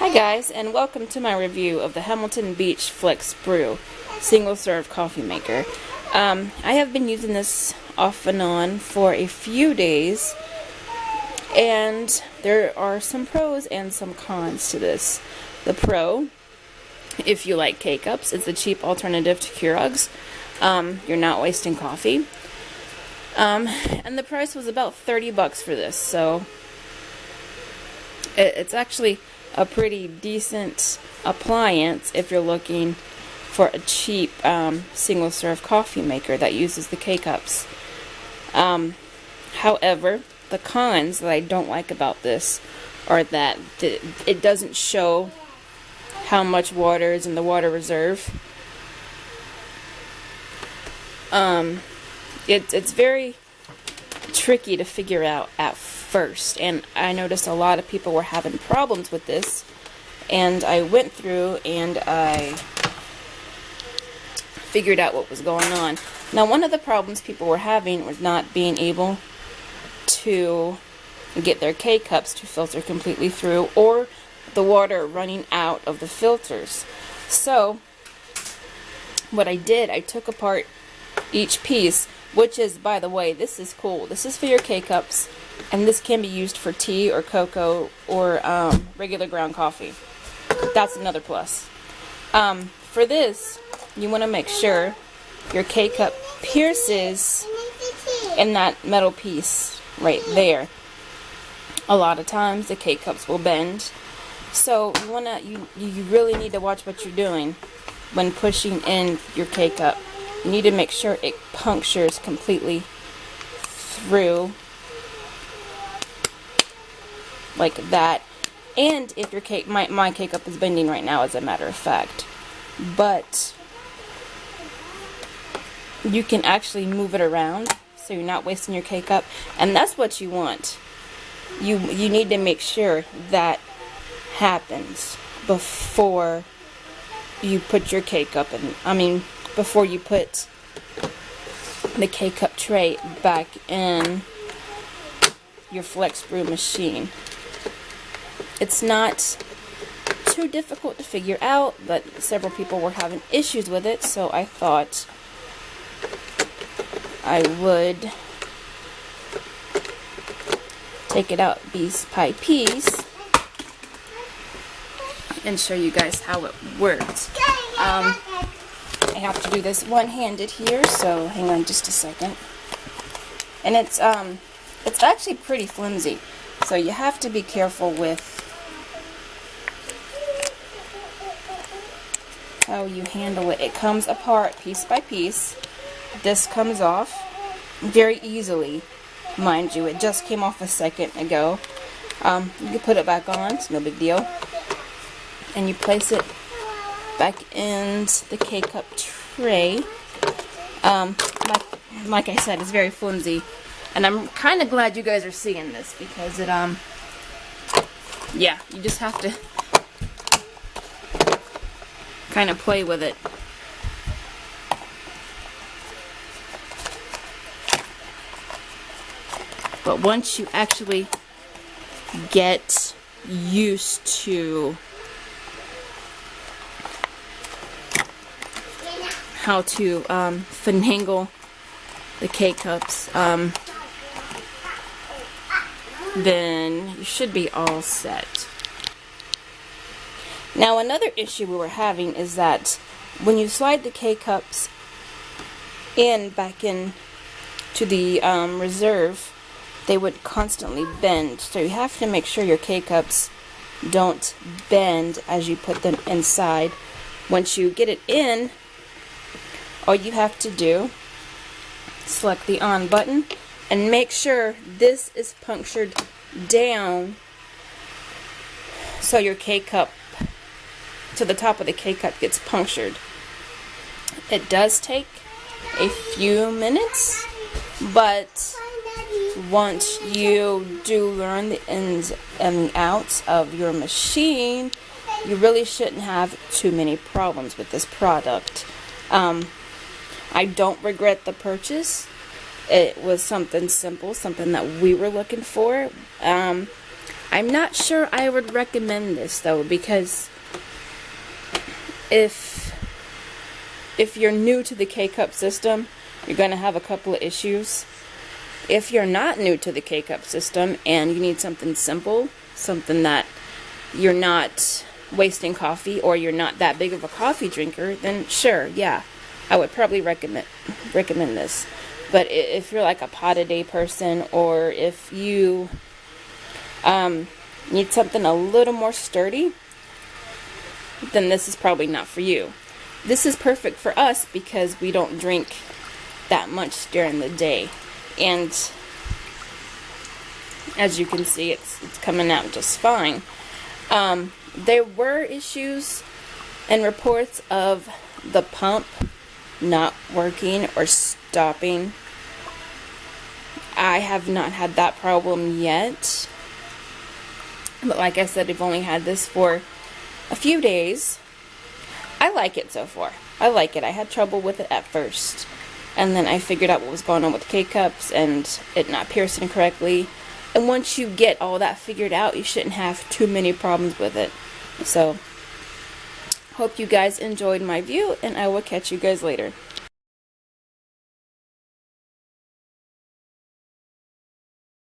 Hi guys, and welcome to my review of the Hamilton Beach FlexBrew single serve coffee maker. I have been using this off and on for a few days, and there are some pros and some cons to this. The pro, if you like K-Cups, it's a cheap alternative to Keurig's. You're not wasting coffee. And the price was about 30 bucks for this, so it's actually a pretty decent appliance if you're looking for a cheap single serve coffee maker that uses the K-Cups. However, the cons that I don't like about this are that it doesn't show how much water is in the water reserve. It's very tricky to figure out at first, and I noticed a lot of people were having problems with this, and I went through and I figured out what was going on. Now, one of the problems people were having was not being able to get their K-Cups to filter completely through, or the water running out of the filters. So what I did, I took apart each piece, which is, by the way, this is cool. This is for your K-Cups, and this can be used for tea or cocoa or regular ground coffee. That's another plus. For this, you want to make sure your K-Cup pierces in that metal piece right there. A lot of times the K-Cups will bend, so you really need to watch what you're doing when pushing in your K-Cup. You need to make sure it punctures completely through, like that. And if your my K-Cup is bending right now, as a matter of fact, but you can actually move it around so you're not wasting your K-Cup, and that's what you want. You need to make sure that happens before you put your K-Cup in. Before you put the K-Cup tray back in your FlexBrew machine. It's not too difficult to figure out, but several people were having issues with it, so I thought I would take it out piece by piece and show you guys how it works. I have to do this one-handed here, so hang on just a second. And it's actually pretty flimsy, so you have to be careful with how you handle it. It comes apart piece by piece. This comes off very easily, mind you. It just came off a second ago. You can put it back on, it's no big deal. And you place it back in the K-Cup tray. Like I said, it's very flimsy, and I'm kind of glad you guys are seeing this, because it yeah, you just have to kind of play with it. But once you actually get used to how to finagle the K-Cups, then you should be all set. Now, another issue we were having is that when you slide the K-Cups back in to the reserve, they would constantly bend. So you have to make sure your K-Cups don't bend as you put them inside. Once you get it in, all you have to do, select the on button and make sure this is punctured down so your K-Cup, to the top of the K-Cup, gets punctured. It does take a few minutes, but once you do learn the ins and the outs of your machine, you really shouldn't have too many problems with this product. I don't regret the purchase. It was something simple, something that we were looking for. I'm not sure I would recommend this though, because if you're new to the K-Cup system, you're going to have a couple of issues. If you're not new to the K-Cup system and you need something simple, something that you're not wasting coffee, or you're not that big of a coffee drinker, then sure, yeah, I would probably recommend this. But if you're like a pot a day person, or if you need something a little more sturdy, then this is probably not for you. This is perfect for us because we don't drink that much during the day, and as you can see, it's coming out just fine. There were issues and reports of the pump not working or stopping. I have not had that problem yet, but like I said, I've only had this for a few days. I like it so far. I like it. I had trouble with it at first, and then I figured out what was going on with the K-Cups and it not piercing correctly. And once you get all that figured out, you shouldn't have too many problems with it. So, hope you guys enjoyed my view, and I will catch you guys later.